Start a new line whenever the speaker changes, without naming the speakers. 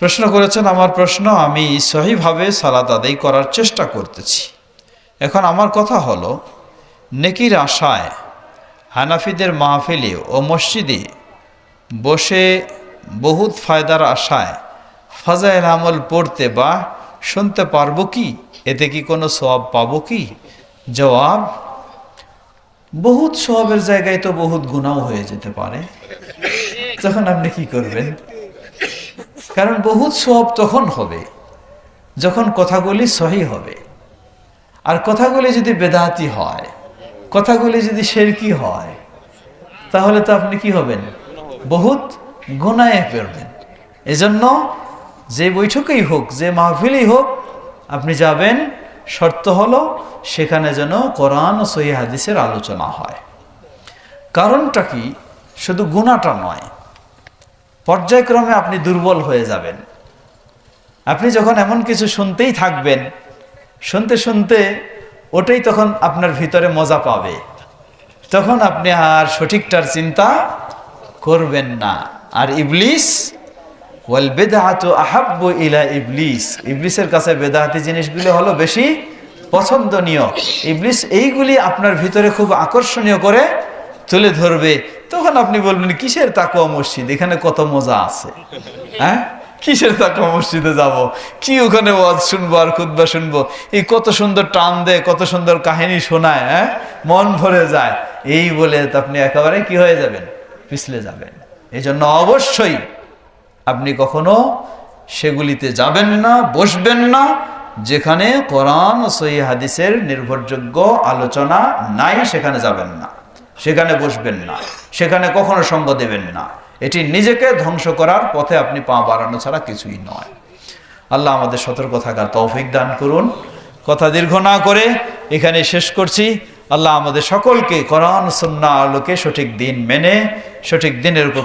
প্রশ্ন করেছেন, আমার প্রশ্ন, আমি সহিভাবে সালাত আদায় করার চেষ্টা করতেছি। এখন আমার কথা হলো, নেকির আশায় হানাফিদের মাহফিলে ও মসজিদে বসে বহুত ফায়দার আশায় ফাজাইল আমল পড়তে বা শুনতে পারবো কি? এতে কি কোনো সওয়াব পাবো কি? জবাব, বহুত সওয়াবের জায়গায় তো বহুত গুনাহ হয়ে যেতে পারে। তখন আপনি কি করবেন? কারণ বহুত সওয়াব তখন হবে যখন কথাগুলি সহি হবে। আর কথাগুলি যদি বেদাতি হয়, কথাগুলি যদি শিরকি হয়, তাহলে তো আপনি কি হবেন? বহুত গুনাহে পড়বেন। এজন্য যে বৈঠকেই হোক, যে মাহফিলেই হোক, আপনি যাবেন, শর্ত হলো সেখানে যেন কোরআন ও সহিহ হাদিসের আলোচনা হয়। কারণটা কি? শুধু গুনাহটা নয়, পর্যায়ক্রমে আপনি দুর্বল হয়ে যাবেন। আপনি যখন এমন কিছু শুনতেই থাকবেন, শুনতে শুনতে ওটাই তখন আপনার ভিতরে মজা পাবে, তখন আপনি আর সঠিকটার চিন্তা করবেন না। আর ইবলিস ওয়াল বিদআতু আহাব্বু ইলা ইবলিস, ইবলিসের কাছে বেদাতি জিনিসগুলো হলো বেশি পছন্দনীয়। ইবলিস এইগুলি আপনার ভিতরে খুব আকর্ষণীয় করে তুলে ধরবে। তখন আপনি বলবেন, কিসের তাকওয়া মসজিদ, এখানে কত মজা আছে। হ্যাঁ, কিসের তাকওয়া মসজিদে যাব, কি ওখানে ওয়াজ শুনবো আর খুতবা শুনবো, এই কত সুন্দর টান দেয়, কত সুন্দর কাহিনী শোনায়, হ্যাঁ, মন ভরে যায়। এই বলে আপনি একেবারে কি হয়ে যাবেন? পিছলে যাবেন। এই জন্য অবশ্যই আপনি কখনো সেগুলিতে যাবেন না, বসবেন না যেখানে কোরআন ও সহিহ হাদিসের নির্ভরযোগ্য আলোচনা নাই। সেখানে যাবেন না, সেখানে বসবেন না, সেখানে কখনো সঙ্গ দেবেন না। এটি নিজেকে ধ্বংস করার পথে আপনি পা বাড়ানো ছাড়া কিছুই নয়। আল্লাহ আমাদের সতর্ক থাকার তৌফিক দান করুন। কথা দীর্ঘ না করে এখানে শেষ করছি। আল্লাহ আমাদের সকলকে কোরআন সুন্নাহ আলোকে সঠিক দিন মেনে সঠিক দিনের উপর